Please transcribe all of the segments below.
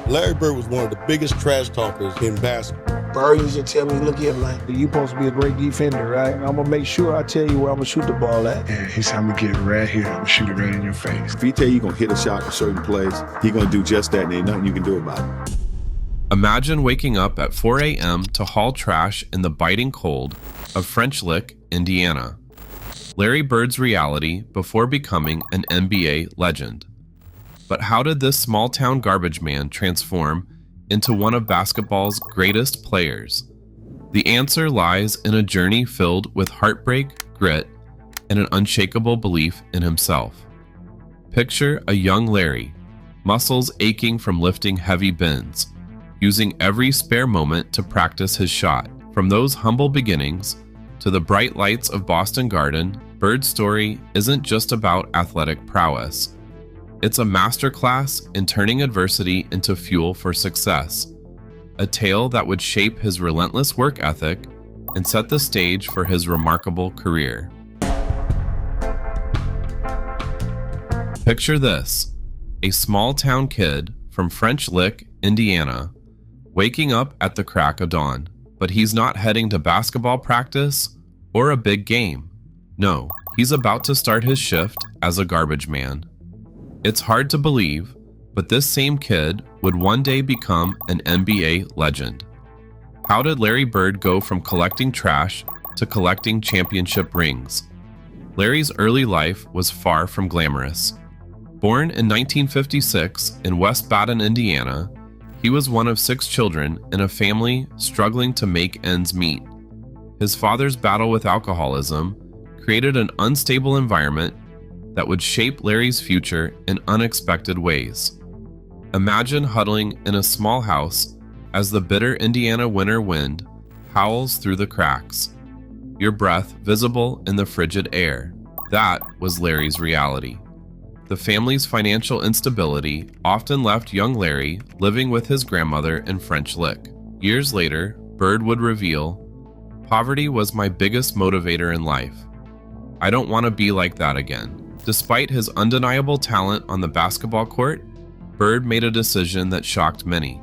Larry Bird was one of the biggest trash talkers in basketball. Bird used to tell me, look here, man, you supposed to be a great defender, right? I'm going to make sure I tell you where I'm going to shoot the ball at. And he said, I'm going to get it right here. I'm going to shoot it right in your face. If he tell you you're going to hit a shot in certain plays, he's going to do just that, and ain't nothing you can do about it. Imagine waking up at 4 a.m. to haul trash in the biting cold of French Lick, Indiana. Larry Bird's reality before becoming an NBA legend. But how did this small-town garbage man transform into one of basketball's greatest players? The answer lies in a journey filled with heartbreak, grit, and an unshakable belief in himself. Picture a young Larry, muscles aching from lifting heavy bins, using every spare moment to practice his shot. From those humble beginnings to the bright lights of Boston Garden, Bird's story isn't just about athletic prowess. It's a masterclass in turning adversity into fuel for success, a tale that would shape his relentless work ethic and set the stage for his remarkable career. Picture this, a small-town kid from French Lick, Indiana, waking up at the crack of dawn. But he's not heading to basketball practice or a big game. No, he's about to start his shift as a garbage man. It's hard to believe, but this same kid would one day become an NBA legend. How did Larry Bird go from collecting trash to collecting championship rings? Larry's early life was far from glamorous. Born in 1956 in West Baden, Indiana, he was one of 6 children in a family struggling to make ends meet. His father's battle with alcoholism created an unstable environment that would shape Larry's future in unexpected ways. Imagine huddling in a small house as the bitter Indiana winter wind howls through the cracks, your breath visible in the frigid air. That was Larry's reality. The family's financial instability often left young Larry living with his grandmother in French Lick. Years later, Bird would reveal, "Poverty was my biggest motivator in life. I don't want to be like that again." Despite his undeniable talent on the basketball court, Bird made a decision that shocked many.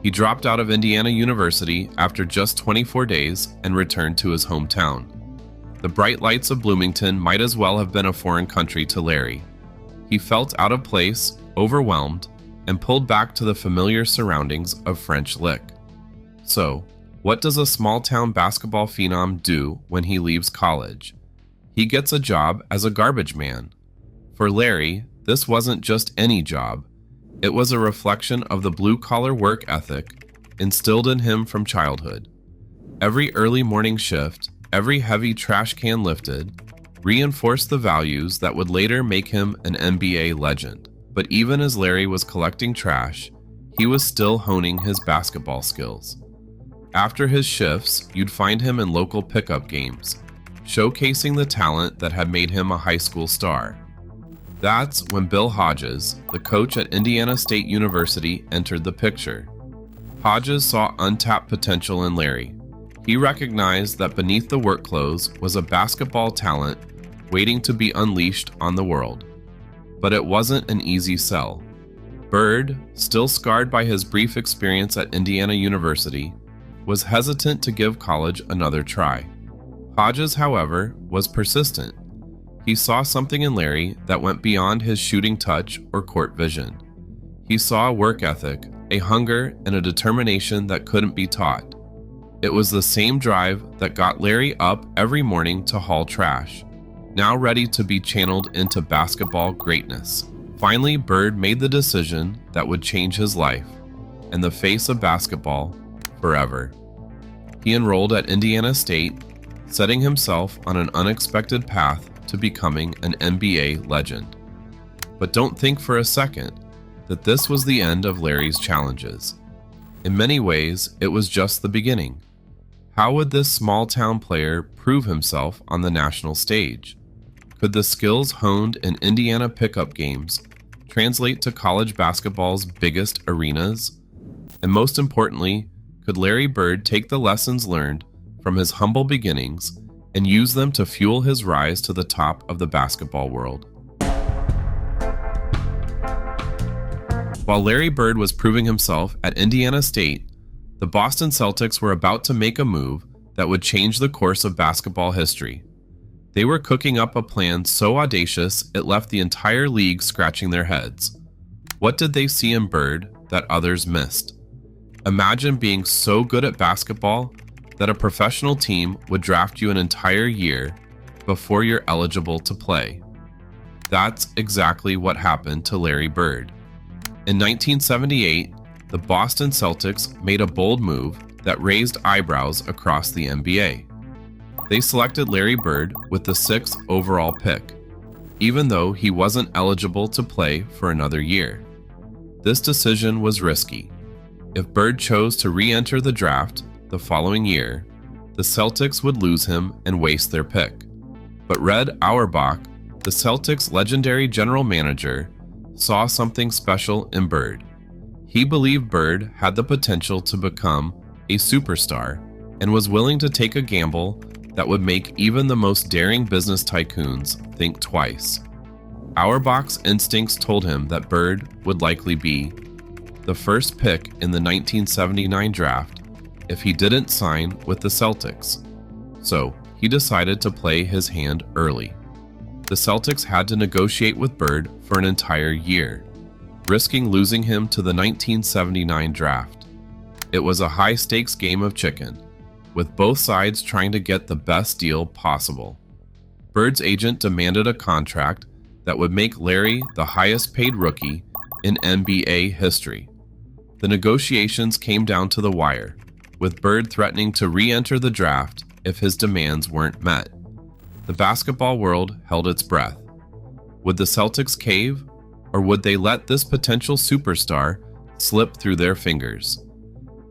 He dropped out of Indiana University after just 24 days and returned to his hometown. The bright lights of Bloomington might as well have been a foreign country to Larry. He felt out of place, overwhelmed, and pulled back to the familiar surroundings of French Lick. So, what does a small-town basketball phenom do when he leaves college? He gets a job as a garbage man. For Larry, this wasn't just any job. It was a reflection of the blue-collar work ethic instilled in him from childhood. Every early morning shift, every heavy trash can lifted, reinforced the values that would later make him an NBA legend. But even as Larry was collecting trash, he was still honing his basketball skills. After his shifts, you'd find him in local pickup games, showcasing the talent that had made him a high school star. That's when Bill Hodges, the coach at Indiana State University, entered the picture. Hodges saw untapped potential in Larry. He recognized that beneath the work clothes was a basketball talent waiting to be unleashed on the world. But it wasn't an easy sell. Bird, still scarred by his brief experience at Indiana University, was hesitant to give college another try. Hodges, however, was persistent. He saw something in Larry that went beyond his shooting touch or court vision. He saw a work ethic, a hunger, and a determination that couldn't be taught. It was the same drive that got Larry up every morning to haul trash, now ready to be channeled into basketball greatness. Finally, Bird made the decision that would change his life and the face of basketball forever. He enrolled at Indiana State, setting himself on an unexpected path to becoming an NBA legend. But don't think for a second that this was the end of Larry's challenges. In many ways, it was just the beginning. How would this small-town player prove himself on the national stage? Could the skills honed in Indiana pickup games translate to college basketball's biggest arenas? And most importantly, could Larry Bird take the lessons learned from his humble beginnings and use them to fuel his rise to the top of the basketball world? While Larry Bird was proving himself at Indiana State, the Boston Celtics were about to make a move that would change the course of basketball history. They were cooking up a plan so audacious it left the entire league scratching their heads. What did they see in Bird that others missed? Imagine being so good at basketball that a professional team would draft you an entire year before you're eligible to play. That's exactly what happened to Larry Bird. In 1978, the Boston Celtics made a bold move that raised eyebrows across the NBA. They selected Larry Bird with the 6th overall pick, even though he wasn't eligible to play for another year. This decision was risky. If Bird chose to re-enter the draft the following year, the Celtics would lose him and waste their pick. But Red Auerbach, the Celtics' legendary general manager, saw something special in Bird. He believed Bird had the potential to become a superstar and was willing to take a gamble that would make even the most daring business tycoons think twice. Auerbach's instincts told him that Bird would likely be the first pick in the 1979 draft if he didn't sign with the Celtics. So he decided to play his hand early. The Celtics had to negotiate with Bird for an entire year, risking losing him to the 1979 draft. It was a high-stakes game of chicken, with both sides trying to get the best deal possible. Bird's agent demanded a contract that would make Larry the highest-paid rookie in NBA history. The negotiations came down to the wire, with Bird threatening to re-enter the draft if his demands weren't met. The basketball world held its breath. Would the Celtics cave, or would they let this potential superstar slip through their fingers?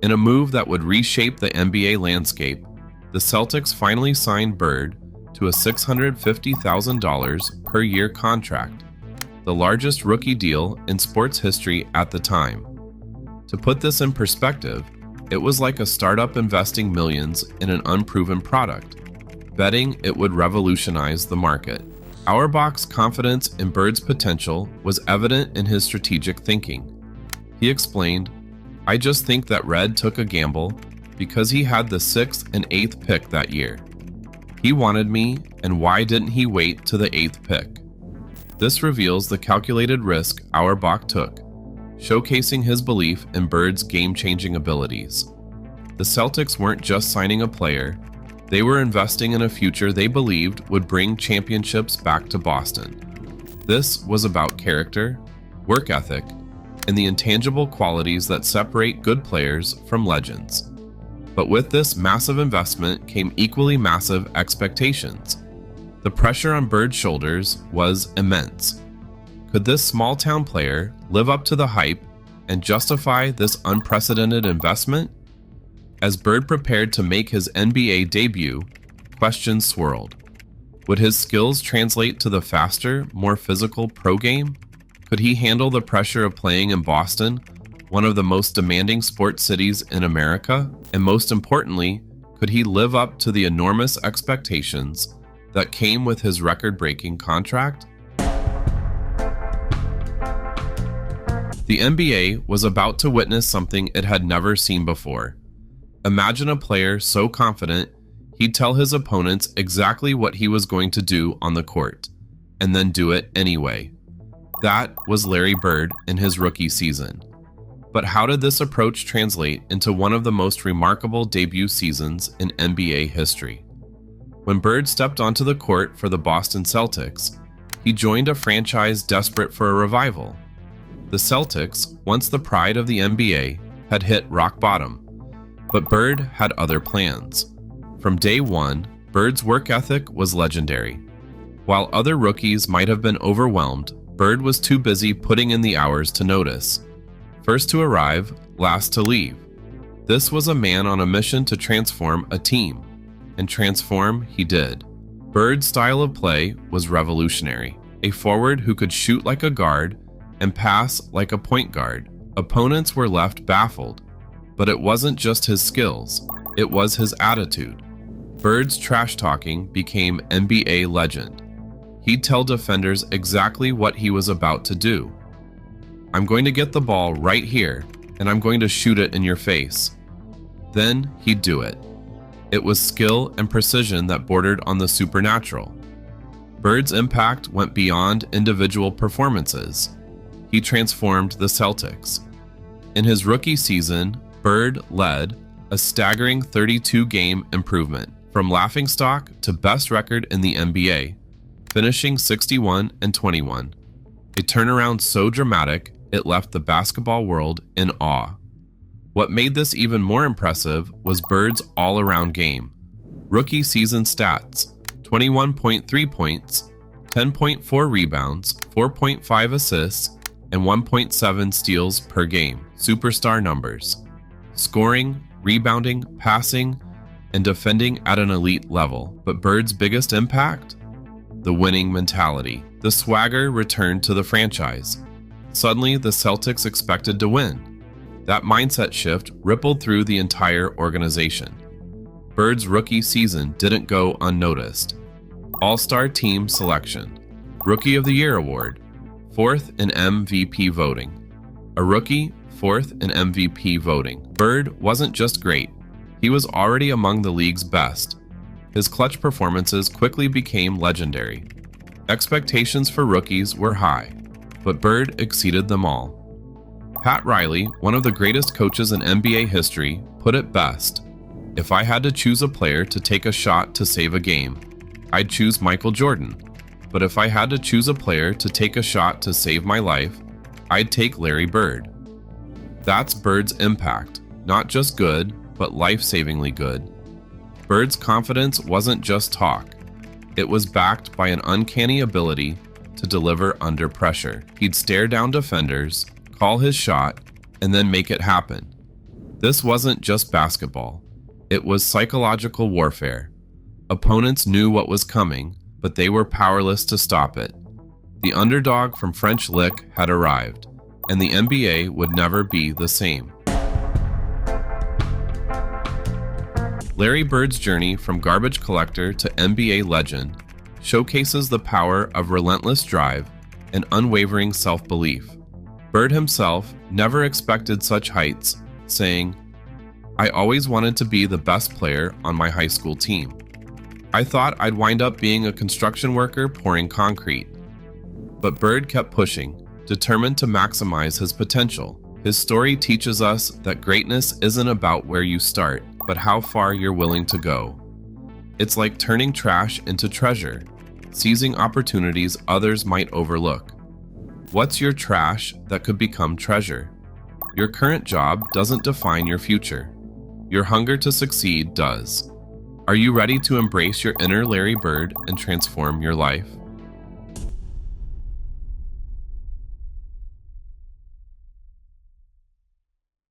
In a move that would reshape the NBA landscape, the Celtics finally signed Bird to a $650,000 per year contract, the largest rookie deal in sports history at the time. To put this in perspective, it was like a startup investing millions in an unproven product, betting it would revolutionize the market. Auerbach's confidence in Bird's potential was evident in his strategic thinking. He explained, "I just think that Red took a gamble because he had the 6th and 8th pick that year. He wanted me, and why didn't he wait to the 8th pick?" This reveals the calculated risk Auerbach took, showcasing his belief in Bird's game-changing abilities. The Celtics weren't just signing a player, they were investing in a future they believed would bring championships back to Boston. This was about character, work ethic, and the intangible qualities that separate good players from legends. But with this massive investment came equally massive expectations. The pressure on Bird's shoulders was immense. Could this small-town player live up to the hype and justify this unprecedented investment? As Bird prepared to make his NBA debut, questions swirled. Would his skills translate to the faster, more physical pro game? Could he handle the pressure of playing in Boston, one of the most demanding sports cities in America? And most importantly, could he live up to the enormous expectations that came with his record-breaking contract? The NBA was about to witness something it had never seen before. Imagine a player so confident he'd tell his opponents exactly what he was going to do on the court, and then do it anyway. That was Larry Bird in his rookie season. But how did this approach translate into one of the most remarkable debut seasons in NBA history? When Bird stepped onto the court for the Boston Celtics, he joined a franchise desperate for a revival. The Celtics, once the pride of the NBA, had hit rock bottom. But Bird had other plans. From day one, Bird's work ethic was legendary. While other rookies might have been overwhelmed, Bird was too busy putting in the hours to notice. First to arrive, last to leave. This was a man on a mission to transform a team. And transform he did. Bird's style of play was revolutionary. A forward who could shoot like a guard and pass like a point guard. Opponents were left baffled. But it wasn't just his skills, it was his attitude. Bird's trash talking became NBA legend. He'd tell defenders exactly what he was about to do. I'm going to get the ball right here, and I'm going to shoot it in your face. Then he'd do it. It was skill and precision that bordered on the supernatural. Bird's impact went beyond individual performances. He transformed the Celtics. In his rookie season, Bird led a staggering 32-game improvement, from laughingstock to best record in the NBA, finishing 61-21. A turnaround so dramatic, it left the basketball world in awe. What made this even more impressive was Bird's all-around game. Rookie season stats: 21.3 points, 10.4 rebounds, 4.5 assists, and 1.7 steals per game. Superstar numbers. Scoring, rebounding, passing, and defending at an elite level. But Bird's biggest impact? The winning mentality. The swagger returned to the franchise. Suddenly, the Celtics expected to win. That mindset shift rippled through the entire organization. Bird's rookie season didn't go unnoticed. All-Star Team selection. Rookie of the Year award. 4th in MVP voting. A rookie, 4th in MVP voting. Bird wasn't just great. He was already among the league's best. His clutch performances quickly became legendary. Expectations for rookies were high, but Bird exceeded them all. Pat Riley, one of the greatest coaches in NBA history, put it best: "If I had to choose a player to take a shot to save a game, I'd choose Michael Jordan. But if I had to choose a player to take a shot to save my life, I'd take Larry Bird." That's Bird's impact, not just good, but life-savingly good. Bird's confidence wasn't just talk. It was backed by an uncanny ability to deliver under pressure. He'd stare down defenders, call his shot, and then make it happen. This wasn't just basketball. It was psychological warfare. Opponents knew what was coming, but they were powerless to stop it. The underdog from French Lick had arrived, and the NBA would never be the same. Larry Bird's journey from garbage collector to NBA legend showcases the power of relentless drive and unwavering self-belief. Bird himself never expected such heights, saying, "I always wanted to be the best player on my high school team. I thought I'd wind up being a construction worker pouring concrete." But Bird kept pushing, determined to maximize his potential. His story teaches us that greatness isn't about where you start, but how far you're willing to go. It's like turning trash into treasure, seizing opportunities others might overlook. What's your trash that could become treasure? Your current job doesn't define your future. Your hunger to succeed does. Are you ready to embrace your inner Larry Bird and transform your life?